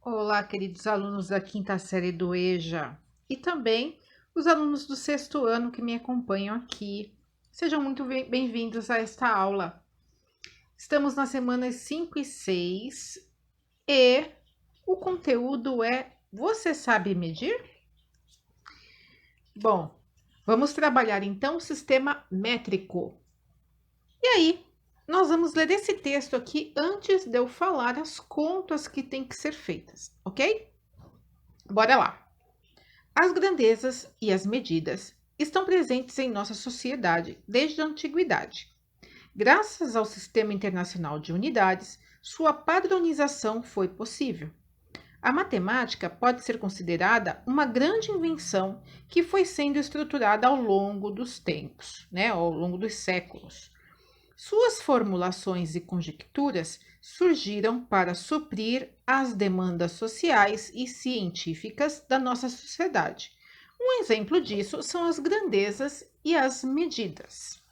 Olá, queridos alunos da quinta série do EJA e também os alunos do sexto ano que me acompanham aqui. Sejam muito bem-vindos a esta aula. Estamos nas semanas 5 e 6 e o conteúdo é: você sabe medir? Bom, vamos trabalhar então o sistema métrico. E aí, nós vamos ler esse texto aqui antes de eu falar as contas que têm que ser feitas, ok? Bora lá! As grandezas e as medidas estão presentes em nossa sociedade desde a antiguidade. Graças ao Sistema Internacional de Unidades, sua padronização foi possível. A matemática pode ser considerada uma grande invenção que foi sendo estruturada ao longo dos tempos, ao longo dos séculos. Suas formulações e conjecturas surgiram para suprir as demandas sociais e científicas da nossa sociedade. Um exemplo disso são as grandezas e as medidas.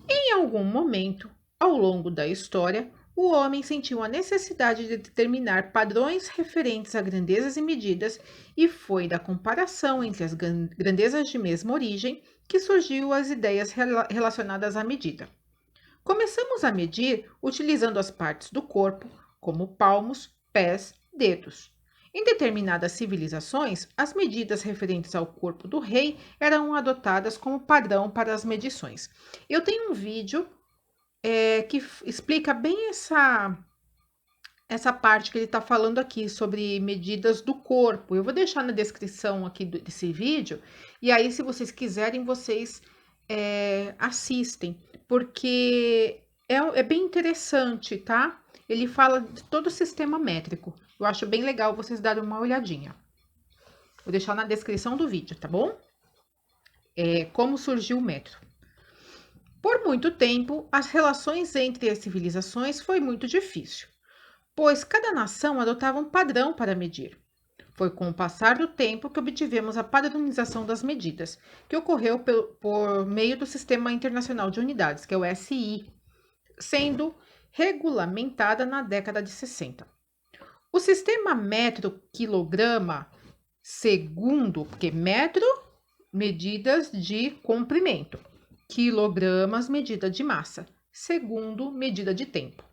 Em algum momento, ao longo da história, o homem sentiu a necessidade de determinar padrões referentes a grandezas e medidas, e foi da comparação entre as grandezas de mesma origem que surgiu as ideias relacionadas à medida. Começamos a medir utilizando as partes do corpo, como palmos, pés, dedos. Em determinadas civilizações, as medidas referentes ao corpo do rei eram adotadas como padrão para as medições. Eu tenho um vídeo que explica bem essa parte que ele está falando aqui sobre medidas do corpo. Eu vou deixar na descrição aqui desse vídeo, e aí, se vocês quiserem, vocês assistem, porque é bem interessante, tá? Ele fala de todo o sistema métrico. Eu acho bem legal vocês darem uma olhadinha. Vou deixar na descrição do vídeo, tá bom? Como surgiu o metro. Por muito tempo, as relações entre as civilizações foi muito difícil, pois cada nação adotava um padrão para medir. Foi com o passar do tempo que obtivemos a padronização das medidas, que ocorreu por meio do Sistema Internacional de Unidades, que é o SI, sendo regulamentada na década de 60. O sistema metro-quilograma segundo, porque metro, medidas de comprimento, quilogramas, medida de massa, segundo, medida de tempo,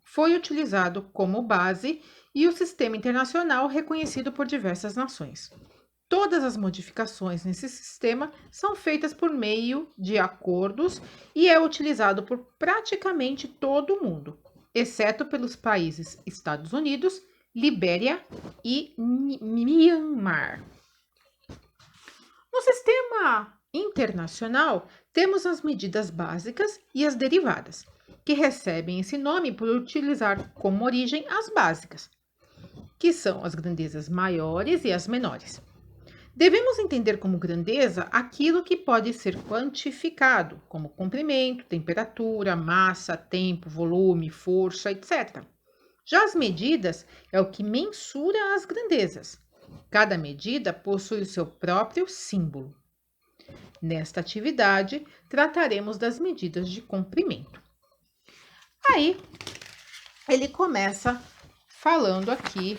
foi utilizado como base e o sistema internacional reconhecido por diversas nações. Todas as modificações nesse sistema são feitas por meio de acordos e é utilizado por praticamente todo o mundo, exceto pelos países Estados Unidos, Libéria e Myanmar. No sistema internacional, temos as medidas básicas e as derivadas, que recebem esse nome por utilizar como origem as básicas, que são as grandezas maiores e as menores. Devemos entender como grandeza aquilo que pode ser quantificado, como comprimento, temperatura, massa, tempo, volume, força, etc. Já as medidas é o que mensura as grandezas. Cada medida possui o seu próprio símbolo. Nesta atividade, trataremos das medidas de comprimento. Aí, ele começa falando aqui,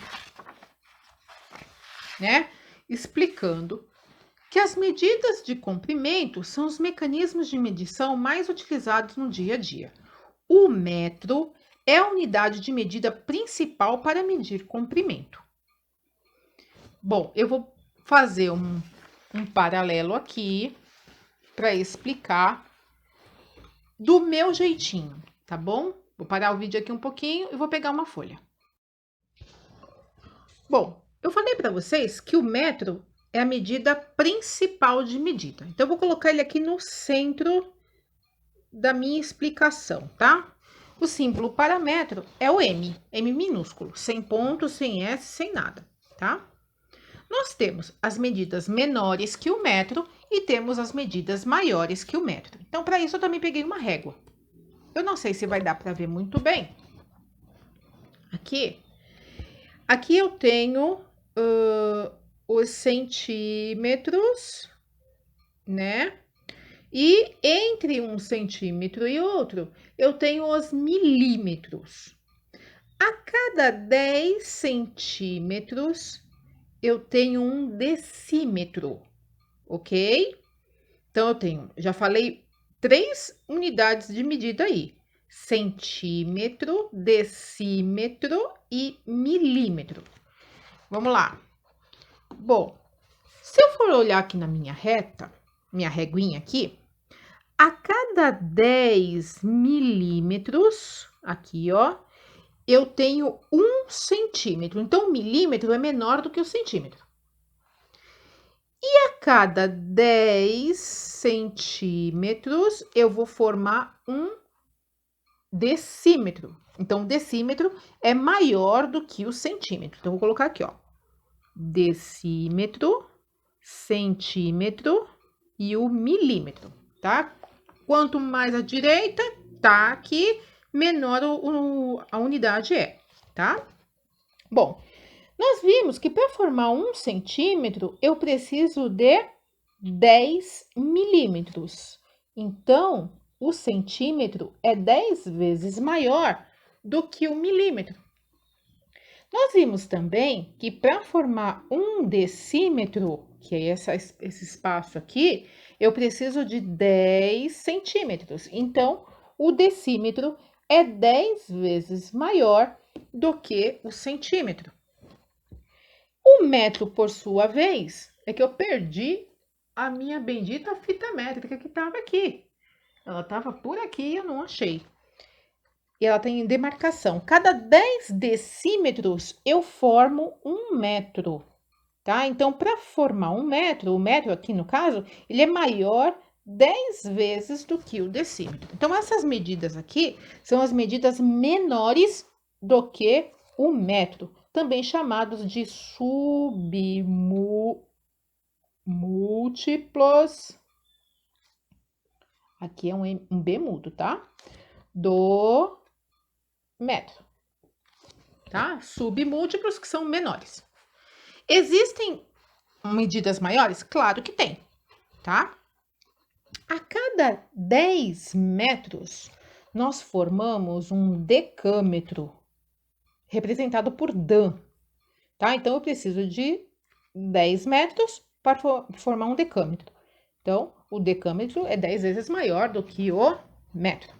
explicando que as medidas de comprimento são os mecanismos de medição mais utilizados no dia a dia. O metro é a unidade de medida principal para medir comprimento. Bom, eu vou fazer um paralelo aqui para explicar do meu jeitinho, tá bom? Vou parar o vídeo aqui um pouquinho e vou pegar uma folha. Bom, eu falei para vocês que o metro é a medida principal de medida. Então, eu vou colocar ele aqui no centro da minha explicação, tá? O símbolo para metro é o M, M minúsculo, sem ponto, sem S, sem nada, tá? Nós temos as medidas menores que o metro e temos as medidas maiores que o metro. Então, para isso, eu também peguei uma régua. Eu não sei se vai dar para ver muito bem. Aqui eu tenho os centímetros, né? E entre um centímetro e outro, eu tenho os milímetros. A cada 10 centímetros, eu tenho um decímetro, ok? Então, já falei 3 unidades de medida aí: centímetro, decímetro e milímetro. Vamos lá. Bom, se eu for olhar aqui na minha reta, minha reguinha aqui, a cada 10 milímetros, aqui, ó, eu tenho 1 centímetro. Então, o milímetro é menor do que o centímetro. E a cada 10 centímetros, eu vou formar um decímetro. Então, o decímetro é maior do que o centímetro. Então, vou colocar aqui, ó, decímetro, centímetro e o milímetro, tá? Quanto mais à direita, tá aqui, menor a unidade é, tá? Bom, nós vimos que para formar 1 centímetro, eu preciso de 10 milímetros. Então, o centímetro é 10 vezes maior do que o milímetro. Nós vimos também que para formar 1 decímetro, que é esse espaço aqui, eu preciso de 10 centímetros. Então, o decímetro é 10 vezes maior do que o centímetro. O metro, por sua vez, é que eu perdi a minha bendita fita métrica que estava aqui. Ela estava por aqui e eu não achei. E ela tem demarcação. Cada 10 decímetros eu formo 1 metro, tá? Então, para formar 1 metro, o metro aqui no caso, ele é maior 10 vezes do que o decímetro. Então, essas medidas aqui são as medidas menores do que o metro, também chamados de submúltiplos. Aqui é um B mudo, tá? Do metro, tá? Submúltiplos que são menores. Existem medidas maiores? Claro que tem, tá? A cada 10 metros, nós formamos um decâmetro, representado por Dan, tá? Então, eu preciso de 10 metros para formar um decâmetro. Então, o decâmetro é 10 vezes maior do que o metro.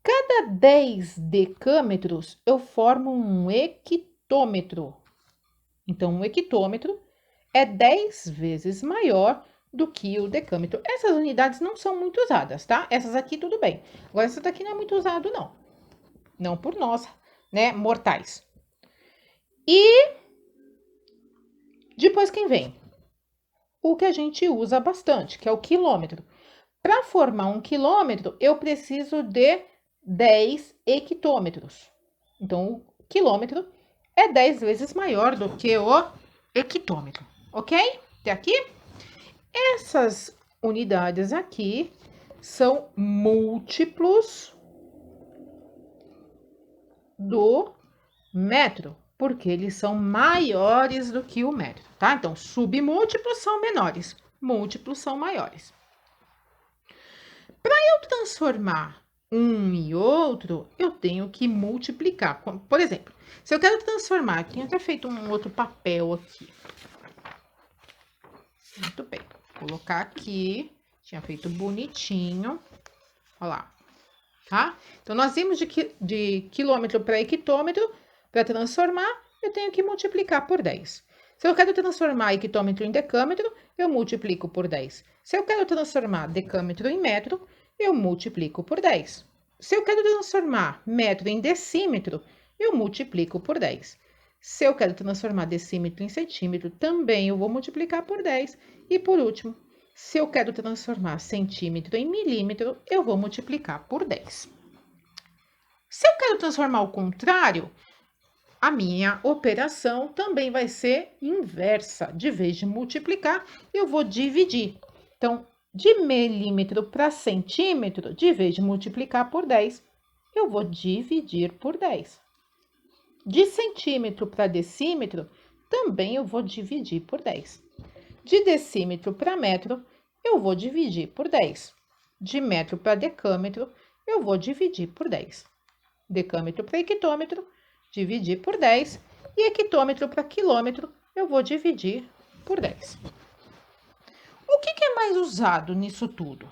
Cada 10 decâmetros, eu formo um hectômetro. Então, um hectômetro é 10 vezes maior do que o decâmetro. Essas unidades não são muito usadas, tá? Essas aqui tudo bem. Agora, essa daqui não é muito usado, não. Não por nós, né, mortais. E depois quem vem? O que a gente usa bastante, que é o quilômetro. Para formar um quilômetro, eu preciso de 10 hectômetros. Então, o quilômetro é 10 vezes maior do que o hectômetro, ok? Até aqui? Essas unidades aqui são múltiplos do metro, porque eles são maiores do que o metro, tá? Então, submúltiplos são menores, múltiplos são maiores. Para eu transformar um e outro, eu tenho que multiplicar. Por exemplo, se eu quero transformar, eu tinha até feito um outro papel aqui. Muito bem, vou colocar aqui, tinha feito bonitinho, olha lá, tá? Então, nós vimos de quilômetro para hectômetro, para transformar, eu tenho que multiplicar por 10. Se eu quero transformar hectômetro em decâmetro, eu multiplico por 10. Se eu quero transformar decâmetro em metro, eu multiplico por 10. Se eu quero transformar metro em decímetro, eu multiplico por 10. Se eu quero transformar decímetro em centímetro, também eu vou multiplicar por 10. E por último, se eu quero transformar centímetro em milímetro, eu vou multiplicar por 10. Se eu quero transformar o contrário, a minha operação também vai ser inversa. De vez de multiplicar, eu vou dividir. Então, de milímetro para centímetro, de vez de multiplicar por 10, eu vou dividir por 10. De centímetro para decímetro, também eu vou dividir por 10. De decímetro para metro, eu vou dividir por 10. De metro para decâmetro, eu vou dividir por 10. decâmetro para hectômetro, dividir por 10. E hectômetro para quilômetro, eu vou dividir por 10. O que é mais usado nisso tudo?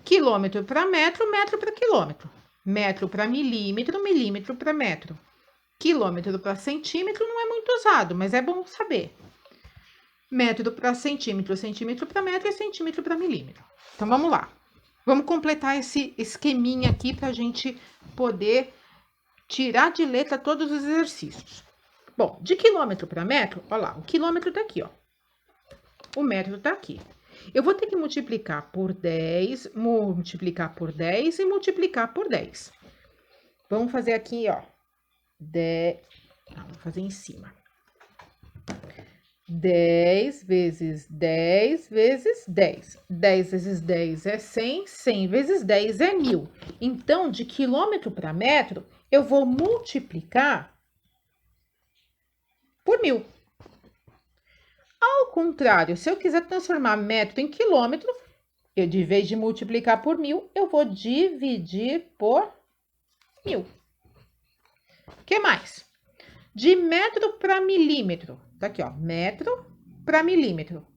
Quilômetro para metro, metro para quilômetro. Metro para milímetro, milímetro para metro. Quilômetro para centímetro não é muito usado, mas é bom saber. Metro para centímetro, centímetro para metro e centímetro para milímetro. Então, vamos lá. Vamos completar esse esqueminha aqui para a gente poder tirar de letra todos os exercícios. Bom, de quilômetro para metro, olha lá, o quilômetro tá aqui, ó. O metro tá aqui. Eu vou ter que multiplicar por 10, multiplicar por 10 e multiplicar por 10. Vamos fazer aqui, ó. Vou fazer em cima. 10 vezes 10 vezes 10. 10 vezes 10 é 100, 100 vezes 10 é 1000. Então, de quilômetro para metro, eu vou multiplicar por 1000. Ao contrário, se eu quiser transformar metro em quilômetro, eu, de vez de multiplicar por 1000, eu vou dividir por 1000. O que mais? De metro para milímetro. Tá aqui, ó, metro para milímetro.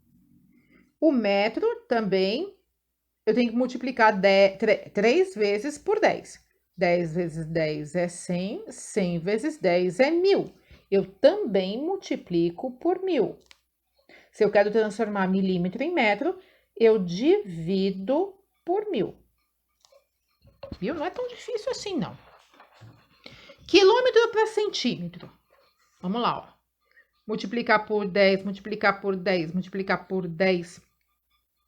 O metro também, eu tenho que multiplicar 3 vezes por 10. 10 vezes 10 é 100, 100 vezes 10 é 1000. Eu também multiplico por 1000. Se eu quero transformar milímetro em metro, eu divido por 1000. Viu? Não é tão difícil assim, não. Quilômetro para centímetro. Vamos lá, ó. Multiplicar por 10, multiplicar por 10, multiplicar por 10,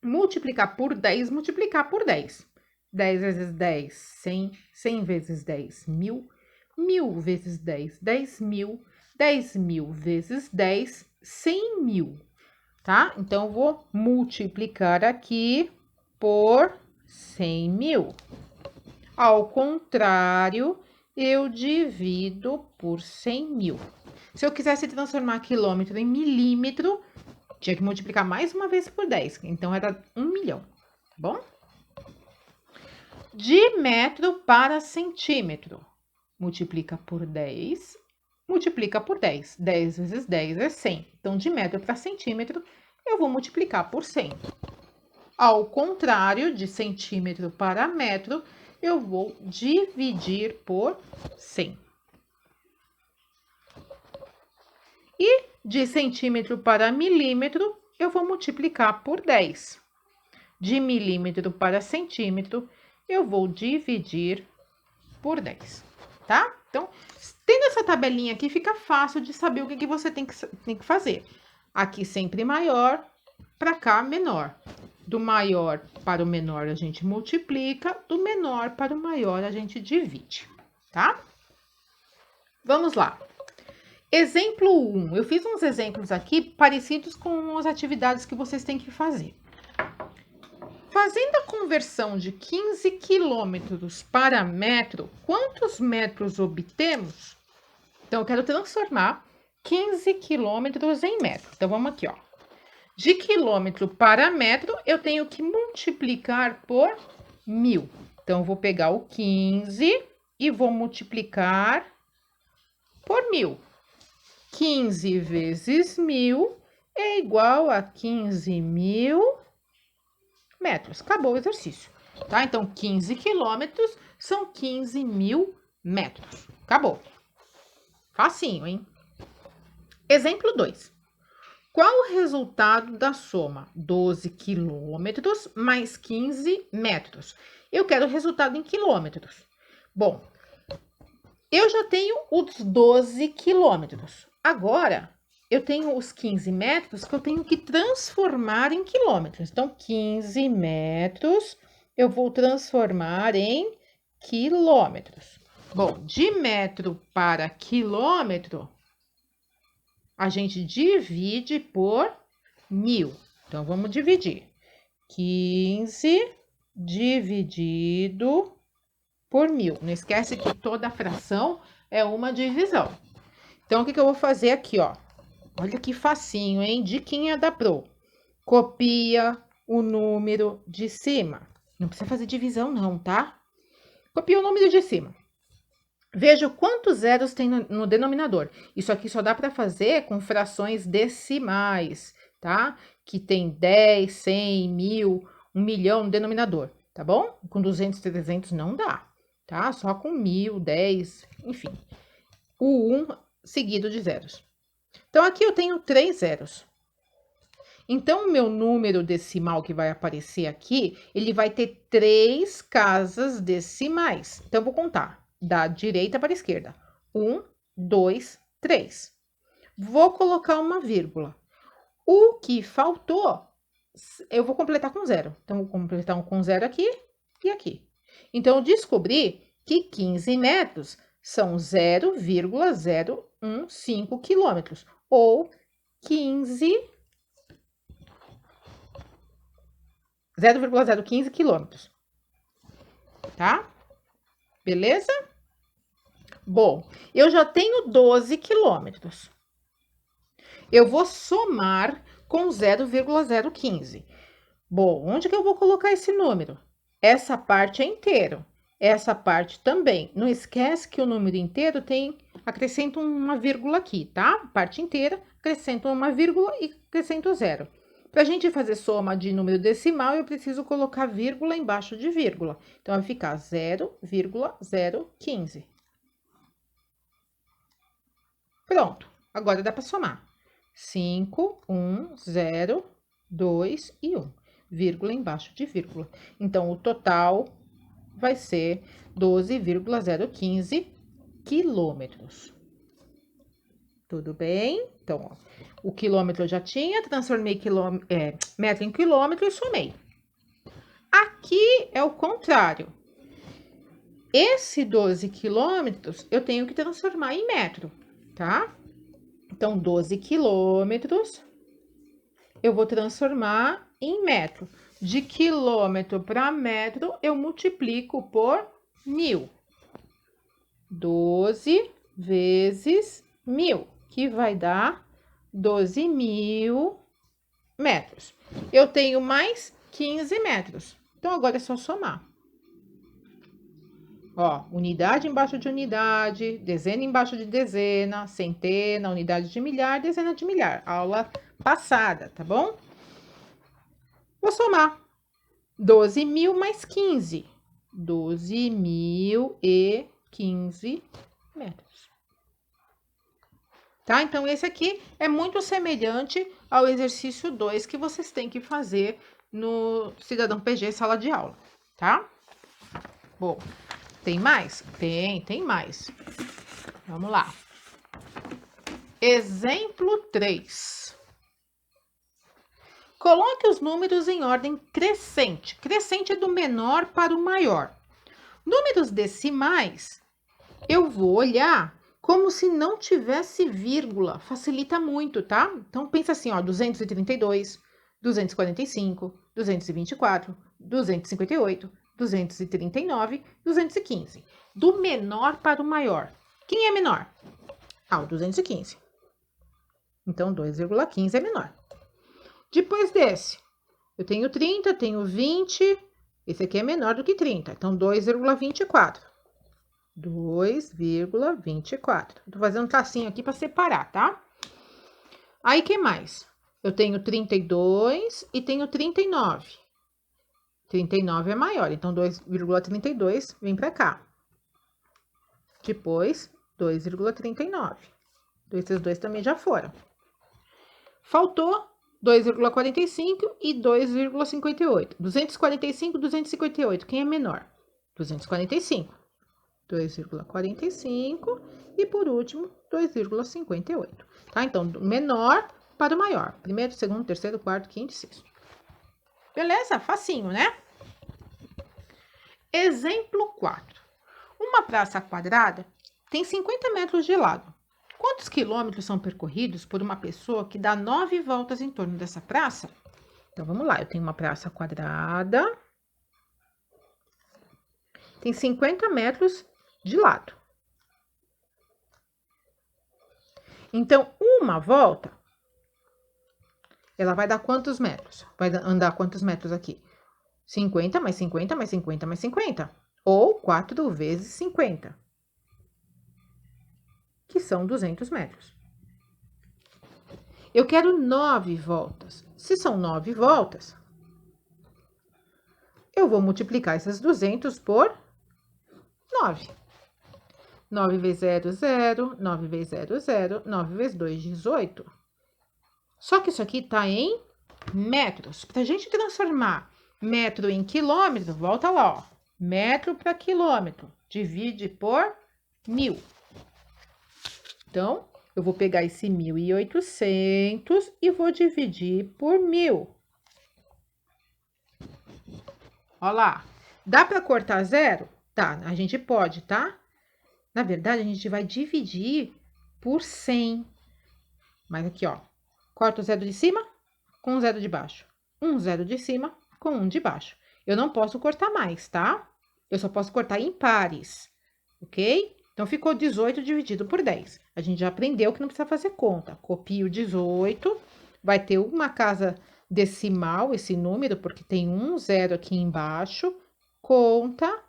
multiplicar por 10, multiplicar por 10. 10 vezes 10, 100. 100 vezes 10, 1000. 1000 vezes 10, 10.000. 10.000 vezes 10, 100.000. Tá? Então, eu vou multiplicar aqui por 100.000. Ao contrário, eu divido por 100.000. Se eu quisesse transformar quilômetro em milímetro, tinha que multiplicar mais uma vez por 10. Então, era 1 milhão, tá bom? De metro para centímetro, multiplica por 10, multiplica por 10. 10 vezes 10 é 100. Então, de metro para centímetro, eu vou multiplicar por 100. Ao contrário, de centímetro para metro, eu vou dividir por 100. E de centímetro para milímetro, eu vou multiplicar por 10. De milímetro para centímetro, eu vou dividir por 10, tá? Então, tendo essa tabelinha aqui, fica fácil de saber o que você tem que fazer. Aqui sempre maior, para cá menor. Do maior para o menor a gente multiplica, do menor para o maior a gente divide, tá? Vamos lá. Exemplo 1. Eu fiz uns exemplos aqui parecidos com as atividades que vocês têm que fazer. Fazendo a conversão de 15 quilômetros para metro, quantos metros obtemos? Então, eu quero transformar 15 quilômetros em metro. Então, vamos aqui, ó. De quilômetro para metro, eu tenho que multiplicar por 1000. Então, eu vou pegar o 15 e vou multiplicar por 1000. 15 vezes 1000 é igual a 15.000 metros. Acabou o exercício, tá? Então, 15 quilômetros são 15.000 metros. Acabou. Facinho, hein? Exemplo 2. Qual o resultado da soma 12 quilômetros mais 15 metros? Eu quero o resultado em quilômetros. Bom, eu já tenho os 12 quilômetros. Agora, eu tenho os 15 metros que eu tenho que transformar em quilômetros. Então, 15 metros eu vou transformar em quilômetros. Bom, de metro para quilômetro, a gente divide por 1000. Então, vamos dividir. 15 dividido por 1000. Não esquece que toda fração é uma divisão. Então, o que eu vou fazer aqui, ó? Olha que facinho, hein? Diquinha da Pro. Copia o número de cima. Não precisa fazer divisão, não, tá? Copia o número de cima. Veja quantos zeros tem no denominador. Isso aqui só dá para fazer com frações decimais, tá? Que tem 10, 100, 1000, 1 milhão no denominador, tá bom? Com 200, 300 não dá, tá? Só com 1000, 10, enfim. O 1 seguido de zeros. Então, aqui eu tenho 3 zeros. Então, o meu número decimal que vai aparecer aqui, ele vai ter 3 casas decimais. Então, eu vou contar da direita para a esquerda. 1, 2, 3. Vou colocar uma vírgula. O que faltou, eu vou completar com zero. Então, vou completar com zero aqui e aqui. Então, eu descobri que 15 metros são 0,015 quilômetros, ou 0,015 quilômetros, tá? Beleza? Bom, eu já tenho 12 quilômetros. Eu vou somar com 0,015. Bom, onde que eu vou colocar esse número? Essa parte é inteiro. Essa parte também. Não esquece que o número inteiro acrescento uma vírgula aqui, tá? Parte inteira, acrescento uma vírgula e acrescento zero. Para a gente fazer soma de número decimal, eu preciso colocar vírgula embaixo de vírgula. Então, vai ficar 0,015. Pronto. Agora dá para somar. 5, 1, 0, 2 e 1. Vírgula embaixo de vírgula. Então, o total vai ser 12,015 quilômetros. Tudo bem? Então, ó, o quilômetro eu já tinha, transformei metro em quilômetro e somei. Aqui é o contrário. Esse 12 quilômetros eu tenho que transformar em metro, tá? Então, 12 quilômetros eu vou transformar em metro. De quilômetro para metro, eu multiplico por 1000. 12 vezes 1000, que vai dar 12.000 metros. Eu tenho mais 15 metros. Então, agora é só somar. Ó, unidade embaixo de unidade, dezena embaixo de dezena, centena, unidade de milhar, dezena de milhar. Aula passada, tá bom? Vou somar. 12.000 mais 15. 12.015 metros. Tá? Então, esse aqui é muito semelhante ao exercício 2 que vocês têm que fazer no Cidadão PG Sala de Aula, tá? Bom, tem mais? Tem mais. Vamos lá. Exemplo 3. Coloque os números em ordem crescente. Crescente é do menor para o maior. Números decimais, eu vou olhar como se não tivesse vírgula. Facilita muito, tá? Então, pensa assim, ó, 232, 245, 224, 258, 239, 215. Do menor para o maior. Quem é menor? Ah, o 215. Então, 2,15 é menor. Depois desse, eu tenho 30, tenho 20. Esse aqui é menor do que 30. Então, 2,24. 2,24. Tô fazendo um tracinho aqui para separar, tá? Aí, que mais? Eu tenho 32 e tenho 39. 39 é maior, então 2,32 vem para cá. Depois, 2,39. Esses dois também já foram. Faltou 2,45 e 2,58. 245, 258. Quem é menor? 245. 2,45 e, por último, 2,58. Tá? Então, do menor para o maior. Primeiro, segundo, terceiro, quarto, quinto e sexto. Beleza? Facinho, né? Exemplo 4. Uma praça quadrada tem 50 metros de lado. Quantos quilômetros são percorridos por uma pessoa que dá 9 voltas em torno dessa praça? Então, vamos lá. Eu tenho uma praça quadrada. Tem 50 metros de lado. Então, uma volta, ela vai dar quantos metros? Vai andar quantos metros aqui? 50 mais 50 mais 50 mais 50. Ou 4 vezes 50. que são 200 metros. Eu quero 9 voltas. Se são 9 voltas, eu vou multiplicar esses 200 por 9. 9 vezes 0, 0. 9 vezes 0, 0. 9 vezes 2, 18. Só que isso aqui está em metros. Para a gente transformar metro em quilômetro, volta lá, ó. Metro para quilômetro. Divide por 1000. Então, eu vou pegar esse 1.800 e vou dividir por 1000. Olha lá. Dá para cortar zero? Tá, a gente pode, tá? Na verdade, a gente vai dividir por 100. Mas aqui, ó. Corta o zero de cima com o zero de baixo. Um zero de cima com um de baixo. Eu não posso cortar mais, tá? Eu só posso cortar em pares, ok? Então, ficou 18 dividido por 10. A gente já aprendeu que não precisa fazer conta. Copia o 18, vai ter uma casa decimal, esse número, porque tem um zero aqui embaixo. Conta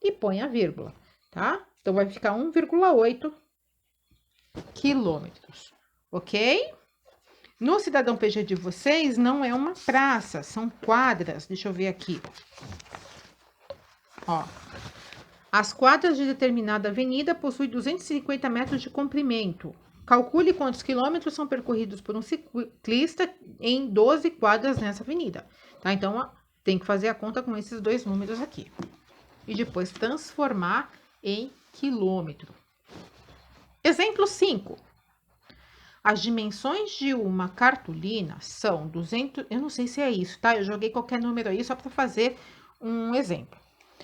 e põe a vírgula, tá? Então, vai ficar 1,8 quilômetros, ok? No Cidadão PG de vocês, não é uma praça, são quadras. Deixa eu ver aqui. Ó. As quadras de determinada avenida possuem 250 metros de comprimento. Calcule quantos quilômetros são percorridos por um ciclista em 12 quadras nessa avenida. Tá? Então, ó, tem que fazer a conta com esses dois números aqui. E depois transformar em quilômetro. Exemplo 5. As dimensões de uma cartolina são 200... Eu não sei se é isso, tá? Eu joguei qualquer número aí só para fazer um exemplo.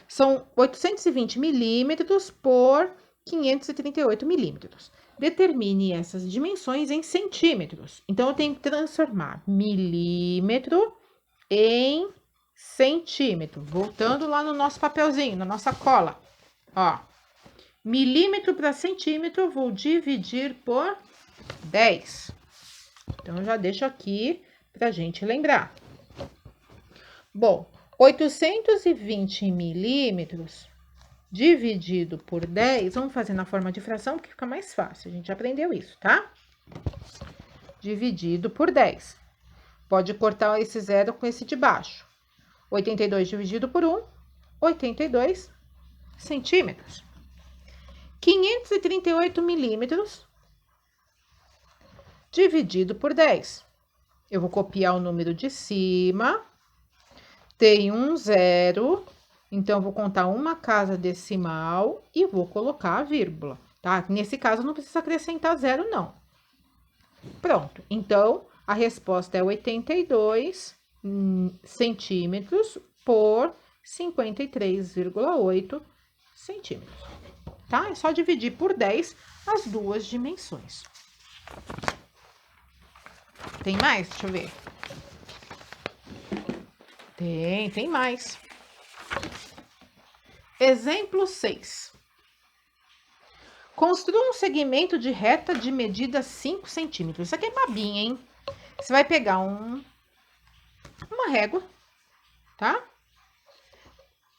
São 820 milímetros por 538 milímetros. Determine essas dimensões em centímetros. Então, eu tenho que transformar milímetro em centímetro. Voltando lá no nosso papelzinho, na nossa cola. Ó, milímetro para centímetro, eu vou dividir por 10. Então, eu já deixo aqui pra gente lembrar. Bom, 820 milímetros dividido por 10, vamos fazer na forma de fração, porque fica mais fácil. A gente aprendeu isso, tá? Dividido por 10. Pode cortar esse zero com esse de baixo. 82 dividido por 1, 82 centímetros. 538 milímetros dividido por 10. Eu vou copiar o número de cima. Tem um zero, então eu vou contar uma casa decimal e vou colocar a vírgula, tá? Nesse caso, não precisa acrescentar zero, não. Pronto, então, a resposta é 82 centímetros por 53,8 centímetros, tá? É só dividir por 10 as duas dimensões. Tem mais? Deixa eu ver. Tem mais. Exemplo 6. Construa um segmento de reta de medida 5 centímetros. Isso aqui é babinha, hein? Você vai pegar uma régua, tá?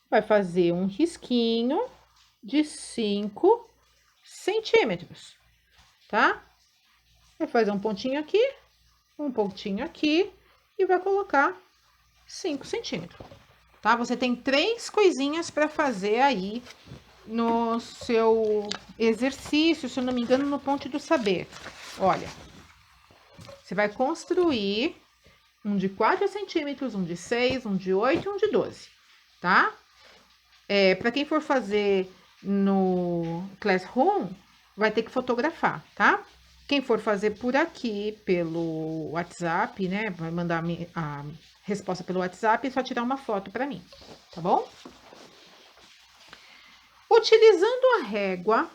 Vai fazer um risquinho de 5 centímetros, tá? Vai fazer um pontinho aqui e vai colocar 5 centímetros, tá? Você tem 3 coisinhas para fazer aí no seu exercício, se eu não me engano, no Ponte do Saber. Olha, você vai construir um de 4 centímetros, um de 6, um de 8 e um de 12, tá? Para quem for fazer no Classroom, vai ter que fotografar, tá? Quem for fazer por aqui, pelo WhatsApp, né? Vai mandar a resposta pelo WhatsApp, é só tirar uma foto para mim, tá bom? Utilizando a régua,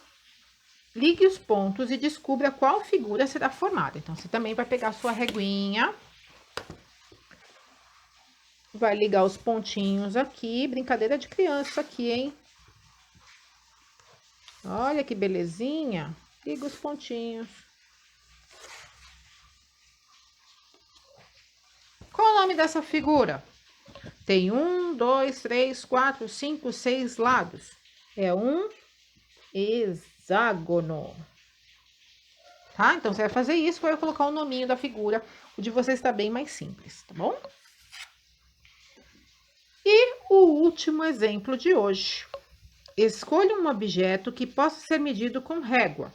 ligue os pontos e descubra qual figura será formada. Então, você também vai pegar a sua reguinha, vai ligar os pontinhos aqui, brincadeira de criança aqui, hein? Olha que belezinha, liga os pontinhos. Qual o nome dessa figura? Tem 1, 2, 3, 4, 5, 6 lados. É um hexágono. tá? Então, você vai fazer isso, vai colocar o nominho da figura. O de vocês está bem mais simples, tá bom? E o último exemplo de hoje. Escolha um objeto que possa ser medido com régua.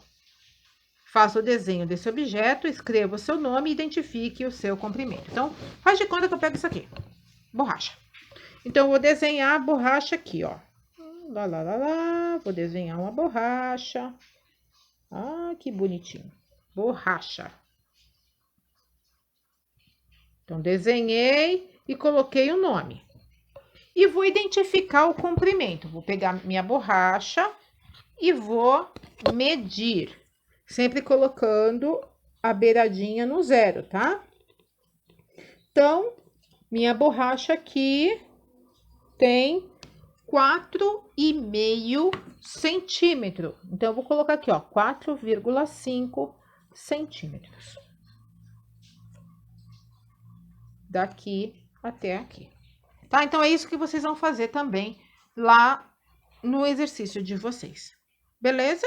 Faça o desenho desse objeto, escreva o seu nome e identifique o seu comprimento. Então, faz de conta que eu pego isso aqui, borracha. Então, eu vou desenhar a borracha aqui, ó. Vou desenhar uma borracha. Ah, que bonitinho. Borracha. Então, desenhei e coloquei o nome. E vou identificar o comprimento. Vou pegar minha borracha e vou medir. Sempre colocando a beiradinha no zero, tá? Então, minha borracha aqui tem 4,5 centímetros. Então, eu vou colocar aqui, ó, 4,5 centímetros. Daqui até aqui. Tá? Então, é isso que vocês vão fazer também lá no exercício de vocês. Beleza?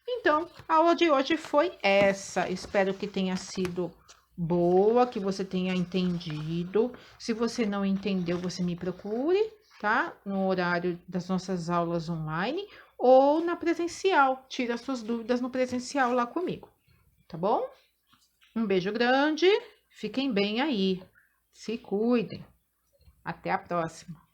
Então, a aula de hoje foi essa. Espero que tenha sido boa, que você tenha entendido. Se você não entendeu, você me procure, tá? No horário das nossas aulas online ou na presencial. Tira suas dúvidas no presencial lá comigo, tá bom? Um beijo grande, fiquem bem aí. Se cuidem. Até a próxima.